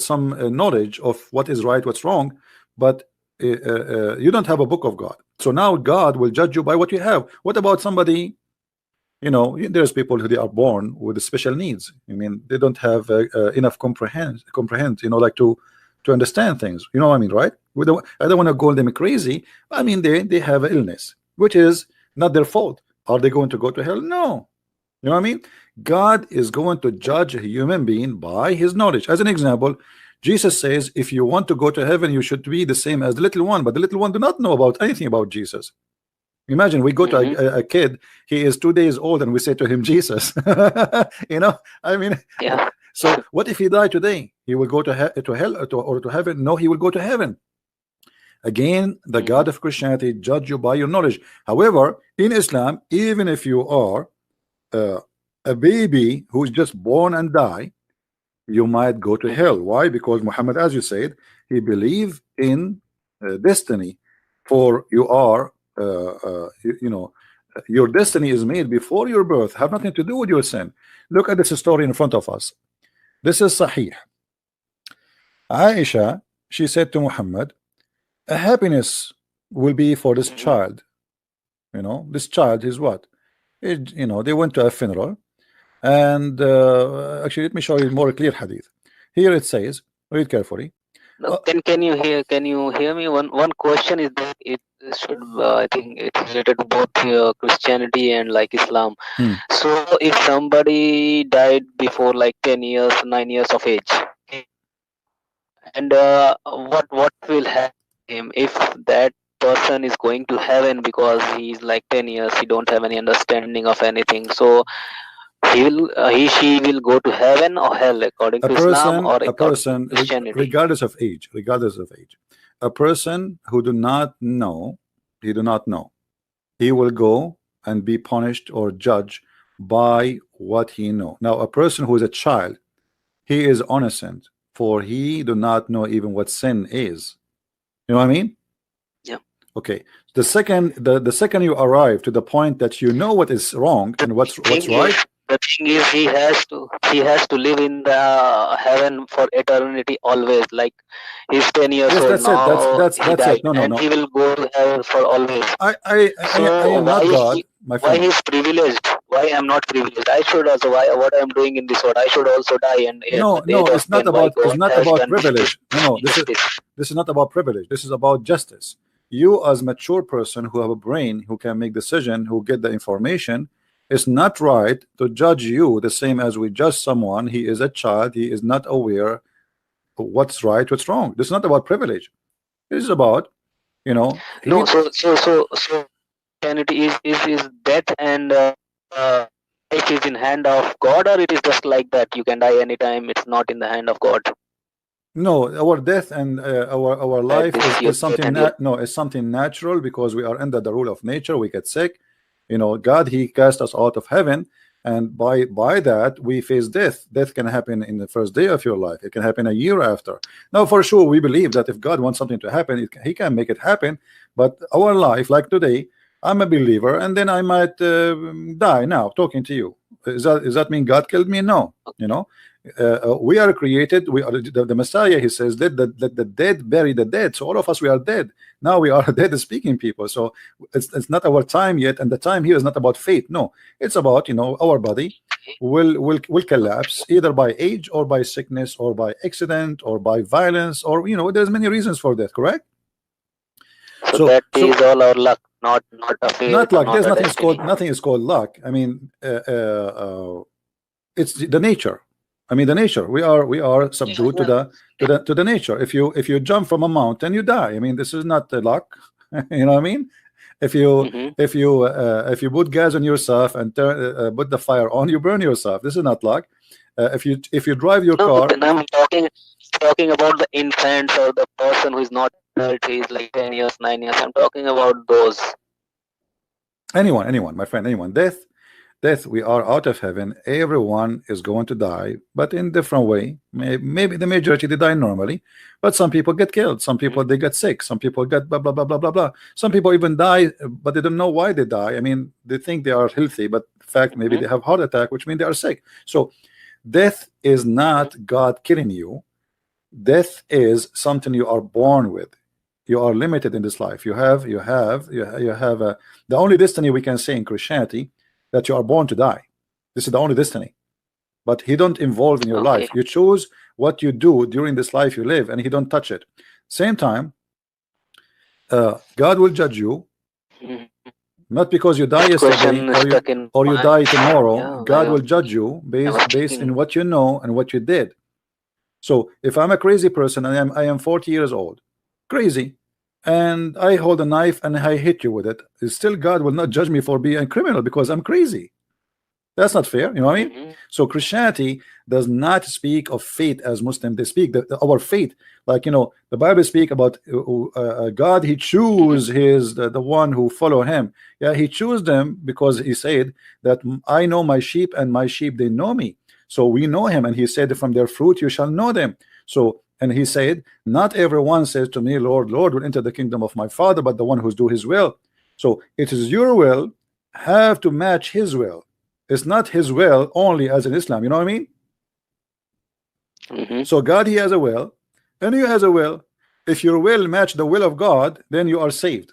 Speaker 1: some knowledge of what is right, what's wrong, but you don't have a book of God. So now God will judge you by what you have. What about somebody, there's people who they are born with special needs. I mean, they don't have enough comprehend, like to understand things. You know what I mean, right? I don't want to call them crazy. I mean, they have an illness, which is not their fault. Are they going to go to hell? No. You know what I mean? God is going to judge a human being by his knowledge. As an example, Jesus says, if you want to go to heaven, you should be the same as the little one. But the little one do not know about anything about Jesus. Imagine we go to a kid, he is 2 days old, and we say to him, Jesus. I mean, so what if he died today? He will go to hell or to heaven? No, he will go to heaven. Again, the God of Christianity judge you by your knowledge. However, in Islam, even if you are a baby who's just born and die, you might go to hell. Why? Because Muhammad, as you said, he believed in destiny. For you are your destiny is made before your birth, have nothing to do with your sin. Look at this story in front of us. This is Sahih. Aisha, she said to Muhammad, a happiness will be for this child. This child is what? They went to a funeral. And actually, let me show you more clear hadith. Here it says, read carefully.
Speaker 2: No, can you hear me? One question is that it should I think it's related to both Christianity and like Islam. So if somebody died before like 10 years, 9 years of age, and what will happen to him if that person is going to heaven because he's like 10 years, he don't have any understanding of anything, so she will go to heaven or hell according to Islam or
Speaker 1: according to
Speaker 2: Christianity?
Speaker 1: regardless of age, a person who do not know, he will go and be punished or judged by what he know. Now, a person who is a child, he is innocent, for he do not know even what sin is. You know what I mean?
Speaker 2: Yeah.
Speaker 1: Okay. The second you arrive to the point that you know what is wrong and what's right.
Speaker 2: The thing is, he has to live in the heaven for eternity always. Like he's 10 years old now.
Speaker 1: That's it. No.
Speaker 2: He will go to heaven for always.
Speaker 1: I am not God, my friend.
Speaker 2: Why he's privileged? Why I'm not privileged? I should also. What I'm doing in this world, I should also die. And
Speaker 1: no, it's not about privilege. No, this is not about privilege. This is about justice. You, as mature person who have a brain, who can make decision, who get the information, it's not right to judge you the same as we judge someone. He is a child. He is not aware of what's right, what's wrong. This is not about privilege. This is about,
Speaker 2: No, so Christianity is death and life is in hand of God, or it is just like that you can die anytime. It's not in the hand of God.
Speaker 1: No, our death and our life is something. It's something natural because we are under the rule of nature. We get sick. God, he cast us out of heaven, and by that we face death. Death can happen in the first day of your life. It can happen a year after. Now, for sure, we believe that if God wants something to happen, He can make it happen. But our life, like today, I'm a believer, and then I might die now talking to you. Does that mean God killed me? No. You know, we are created. We are the Messiah. He says, let the dead bury the dead. So all of us, we are dead. Now we are dead speaking people. So it's not our time yet, and the time here is not about fate. No, it's about, you know, our body will collapse either by age or by sickness or by accident or by violence, or, you know, there's many reasons for that. Correct?
Speaker 2: So that is all our luck, not a fate.
Speaker 1: Not luck. There's
Speaker 2: not a
Speaker 1: nothing is called luck. I mean, it's the nature. I mean, the nature. We are subdued to the nature. If you jump from a mountain, you die. I mean, this is not the luck. You know what I mean? If you put gas on yourself and put the fire on, you burn yourself. This is not luck. If you drive your car.
Speaker 2: But I'm talking about the infants or the person who is not adult. He's like 10 years, 9 years. I'm talking about those.
Speaker 1: Anyone, my friend, anyone. Death, we are out of heaven. Everyone is going to die, but in different way. Maybe the majority, they die normally, but some people get killed. Some people, they get sick. Some people get blah blah blah blah blah blah. Some people even die, but they don't know why they die. I mean, they think they are healthy, but in fact maybe they have heart attack, which means they are sick. So death is not God killing you. Death is something you are born with. You are limited in this life. You have the only destiny we can say in Christianity, that you are born to die. This is the only destiny. But He don't involve in your life. You choose what you do during this life you live, and He don't touch it. Same time, God will judge you, not because you die yesterday or you die tomorrow.
Speaker 2: Yeah,
Speaker 1: God will judge you based in what you know and what you did. So if I'm a crazy person and I am 40 years old, crazy, and I hold a knife and I hit you with it, still God will not judge me for being a criminal because I'm crazy. That's not fair. You know what I mean? So Christianity does not speak of fate as Muslim. They speak our fate, like, you know, the Bible speak about God. He choose the one who follow Him. Yeah, He choose them because He said that I know my sheep and my sheep they know me. So we know Him, and He said from their fruit you shall know them. So, and He said, not everyone says to me, Lord, Lord, will enter the kingdom of my Father, but the one who's do His will. So it is your will have to match His will. It's not His will only as in Islam. You know what I mean? So God, He has a will, and you has a will. If your will match the will of God, then you are saved.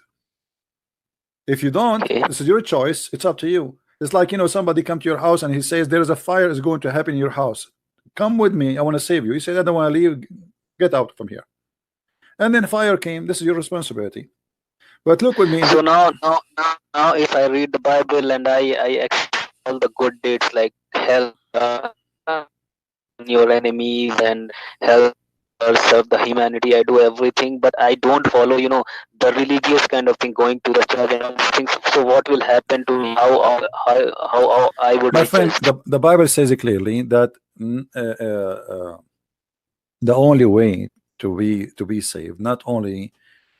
Speaker 1: If you don't, this is your choice. It's up to you. It's like, you know, somebody come to your house and he says there is a fire is going to happen in your house. Come with me. I want to save you. You say, I don't want to leave. Get out from here. And then fire came. This is your responsibility. But look with me.
Speaker 2: So now, if I read the Bible and I accept all the good deeds like help your enemies and help serve the humanity, I do everything, but I don't follow, you know, the religious kind of thing, going to the church and all these things. So what will happen to me? How I would?
Speaker 1: My friend, the Bible says it clearly that the only way to be saved, not only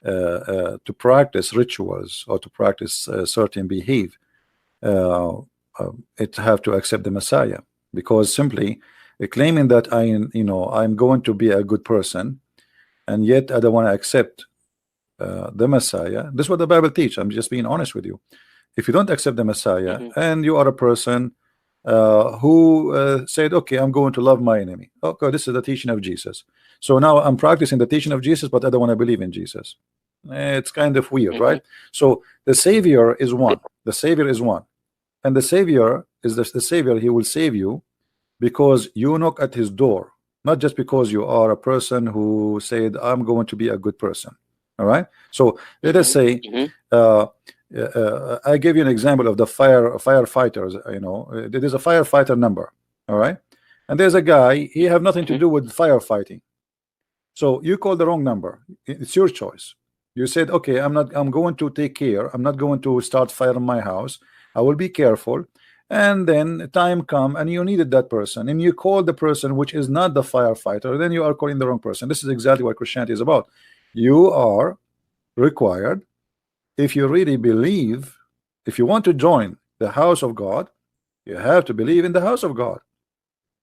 Speaker 1: to practice rituals or to practice certain behavior, it have to accept the Messiah, because simply claiming that I'm going to be a good person, and yet I don't want to accept the Messiah. This is what the Bible teach. I'm just being honest with you. If you don't accept the Messiah and you are a person who said, okay, I'm going to love my enemy. Okay, this is the teaching of Jesus. So now I'm practicing the teaching of Jesus, but I don't want to believe in Jesus. It's kind of weird, right? So the Savior is one. The Savior is one. And the Savior is the Savior. He will save you because you knock at His door, not just because you are a person who said, I'm going to be a good person. All right. So let us say, I give you an example of the firefighters. You know, there is a firefighter number. All right. And there's a guy, he have nothing to do with firefighting. So you call the wrong number. It's your choice. You said, okay, I'm going to take care. I'm not going to start fire in my house. I will be careful. And then time come and you needed that person, and you call the person which is not the firefighter, then you are calling the wrong person. This is exactly what Christianity is about. You are required, if you really believe, if you want to join the house of God, You have to believe in the house of God.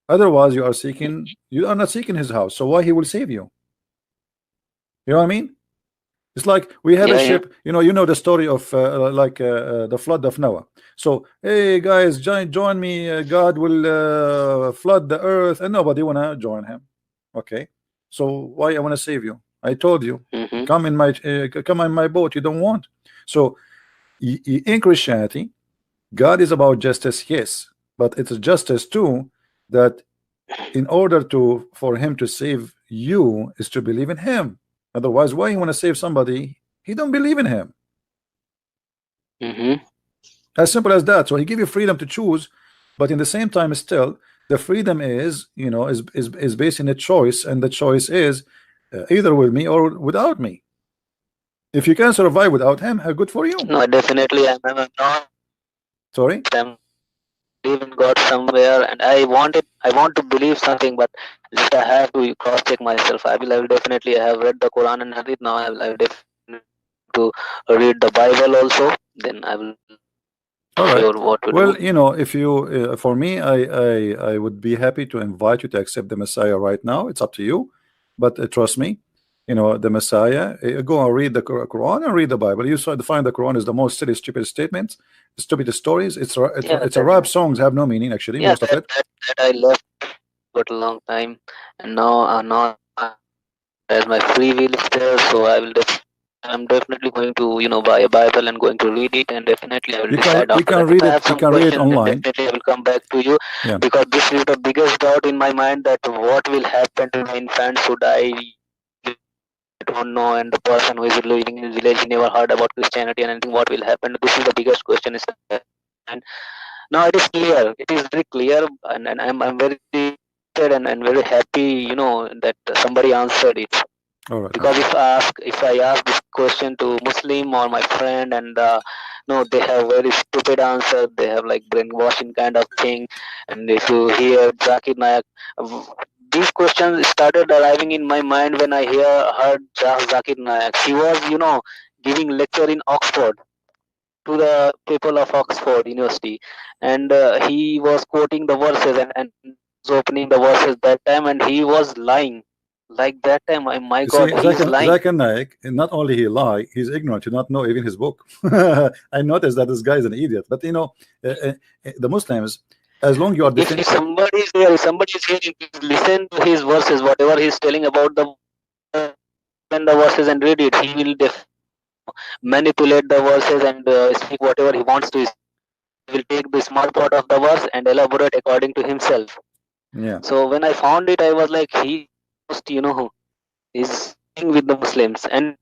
Speaker 1: Otherwise, you are not seeking his house. So why he will save you? You know what I mean? It's like we have a
Speaker 2: Yeah, yeah.
Speaker 1: ship. You know the story of the flood of Noah. So hey guys, join me. God will flood the earth, and nobody wanna join him. Okay, so why I wanna save you? I told you,
Speaker 2: Mm-hmm.
Speaker 1: come in my boat. You don't want. So in Christianity, God is about justice, yes, but it's justice too that in order for him to save you is to believe in him. Otherwise, why you want to save somebody he don't believe in him?
Speaker 2: Mm-hmm.
Speaker 1: As simple as that. So he give you freedom to choose, but in the same time, still the freedom is is based in a choice, and the choice is either with me or without me. If you can survive without him, good for you.
Speaker 2: No, definitely I'm not.
Speaker 1: Sorry.
Speaker 2: I'm believe in God somewhere, and I want to believe something, but just I have to cross check myself. I will definitely have read the Quran and Hadith. Now I will definitely to read the Bible also. Then I will
Speaker 1: All right.
Speaker 2: sure what to
Speaker 1: Well,
Speaker 2: do.
Speaker 1: if you, for me, I would be happy to invite you to accept the Messiah right now. It's up to you, but trust me, the Messiah. Go and read the Quran and read the Bible. You find the Quran is the most silly, stupid statements, stupid stories.
Speaker 2: Yeah,
Speaker 1: It's a rap songs have no meaning actually,
Speaker 2: yeah,
Speaker 1: most of it.
Speaker 2: that I left but a long time, and now as my free will is there, so I'm definitely going to buy a Bible and going to read it, and definitely I will decide
Speaker 1: You
Speaker 2: after
Speaker 1: can
Speaker 2: that. If
Speaker 1: read
Speaker 2: I
Speaker 1: it.
Speaker 2: have
Speaker 1: You
Speaker 2: some
Speaker 1: can read it
Speaker 2: questions, then
Speaker 1: online.
Speaker 2: definitely I will come back to you,
Speaker 1: Yeah.
Speaker 2: because this is the biggest doubt in my mind, that what will happen to the infants who die. I don't know, and the person who is living in the village, he never heard about Christianity and anything. What will happen? This is the biggest question. And now it is clear. It is very clear, and I'm very excited and very happy, that somebody answered it.
Speaker 1: All right.
Speaker 2: Because if I ask this question to Muslim or my friend, and no, they have very stupid answer. They have like brainwashing kind of thing. And if you hear Zakir Naik, these questions started arriving in my mind when I heard Zakir Naik. He was giving lecture in Oxford to the people of Oxford University, and he was quoting the verses, and was opening the verses that time, and he was lying. Like that time, my
Speaker 1: You see,
Speaker 2: God, he is lying.
Speaker 1: Zakir Naik, not only he lie, he's ignorant. You not know even his book. I noticed that this guy is an idiot. But the Muslims, as long you are
Speaker 2: If somebody is there, if somebody is here, please listen to his verses, whatever he's telling about the verses, and read it. He will manipulate the verses and speak whatever he wants to. He will take the small part of the verse and elaborate according to himself.
Speaker 1: yeah.
Speaker 2: So when I found it, I was like, he just, is with the Muslims. And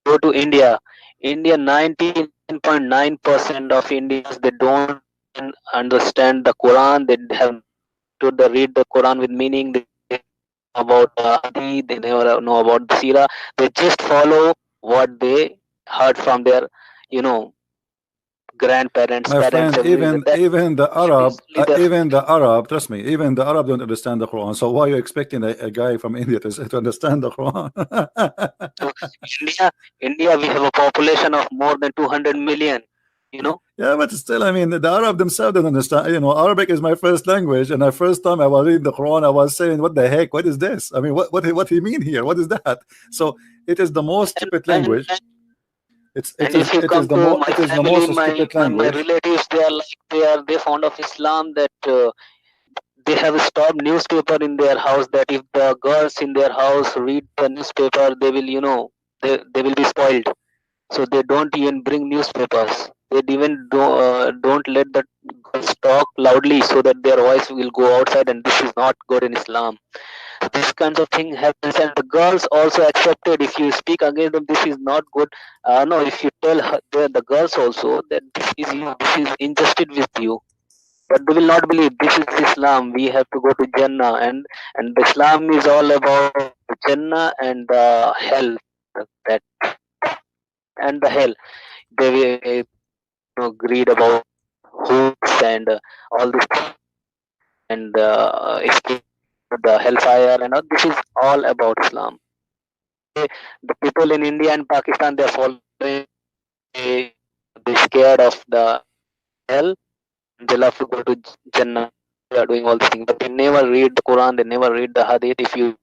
Speaker 2: go to India. India, 99.9% of Indians, they don't understand the Quran. They have to read the Quran with meaning. They about the Hadith, they never know about the Sirah. They just follow what they heard from their, you know, grandparents,
Speaker 1: My
Speaker 2: parents,
Speaker 1: friend,
Speaker 2: everywhere. That
Speaker 1: even the Arab, trust me, even the Arab don't understand the Quran. So why are you expecting a guy from India to understand the Quran?
Speaker 2: so India, we have a population of more than 200 million.
Speaker 1: Yeah, but still, I mean, the Arab themselves don't understand. Arabic is my first language, and the first time I was reading the Quran, I was saying, "What the heck? What is this? I mean, what he mean here? What is that?" So it is the most
Speaker 2: And,
Speaker 1: stupid
Speaker 2: and
Speaker 1: language.
Speaker 2: and if you come to my
Speaker 1: It is the
Speaker 2: family,
Speaker 1: most stupid
Speaker 2: my
Speaker 1: language.
Speaker 2: relatives, they fond of Islam, that they have stopped newspaper in their house, that if the girls in their house read the newspaper, they will they will be spoiled. So they don't even bring newspapers. They even don't let the girls talk loudly, so that their voice will go outside, and this is not good in Islam. This kinds of thing happens, and the girls also accepted. If you speak against them, this is not good. No, if you tell the girls also that this is injustice with you, but they will not believe. This is Islam. We have to go to Jannah, and Islam is all about Jannah and hell. That and the hell. They will read about hooks and all this thing, and escape the hellfire, and all. This is all about Islam. The people in India and Pakistan, they are following. They scared of the hell. they love to go to Jannah, they are doing all these things, but they never read the Quran, they never read the Hadith. If you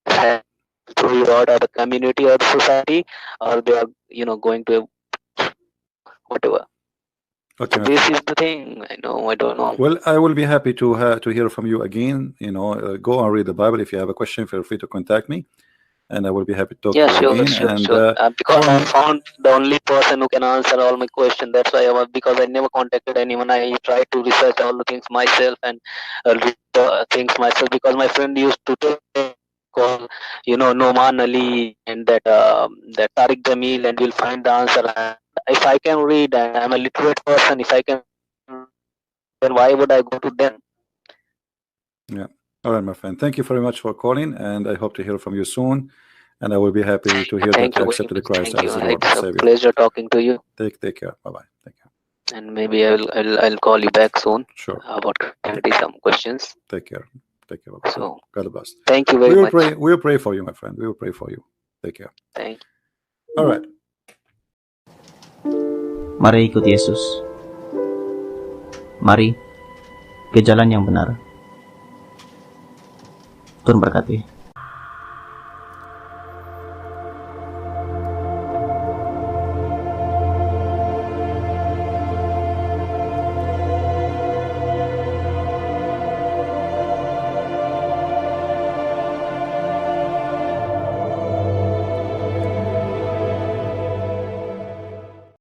Speaker 2: have through your or the community or the society, or they are, going to whatever.
Speaker 1: Okay,
Speaker 2: So
Speaker 1: my
Speaker 2: this
Speaker 1: friend.
Speaker 2: is the thing. I don't know.
Speaker 1: Well, I will be happy to hear from you again. Go and read the Bible. If you have a question, feel free to contact me, and I will be happy to talk
Speaker 2: Yeah,
Speaker 1: to you
Speaker 2: sure,
Speaker 1: again.
Speaker 2: sure,
Speaker 1: And
Speaker 2: sure. Because
Speaker 1: for
Speaker 2: I
Speaker 1: me,
Speaker 2: found the only person who can answer all my questions. That's why because I never contacted anyone. I tried to research all the things myself and read the things myself, because my friend used to call, Noman Ali and that Tariq Jamil, and we'll find the answer. And if I can read and I'm a literate person, if I can, then why would I go to them?
Speaker 1: yeah. All right, my friend. Thank you very much for calling, and I hope to hear from you soon. And I will be happy to hear that
Speaker 2: Thank
Speaker 1: you
Speaker 2: you very
Speaker 1: accepted
Speaker 2: much.
Speaker 1: Christ
Speaker 2: Thank you.
Speaker 1: as the Lord and
Speaker 2: It's a
Speaker 1: Savior.
Speaker 2: pleasure talking to you.
Speaker 1: Take care. Bye bye. Take care.
Speaker 2: And maybe I'll call you back soon
Speaker 1: Sure.
Speaker 2: about some questions.
Speaker 1: Take care. Take care. Bye.
Speaker 2: So
Speaker 1: God bless.
Speaker 2: thank you
Speaker 1: We
Speaker 2: very
Speaker 1: will
Speaker 2: much.
Speaker 1: pray. We will pray for you, my friend. We will pray for you. Take care.
Speaker 2: Thank you.
Speaker 1: All right.
Speaker 3: Mari ikut Yesus. Mari ke jalan yang benar. Tuhan berkati.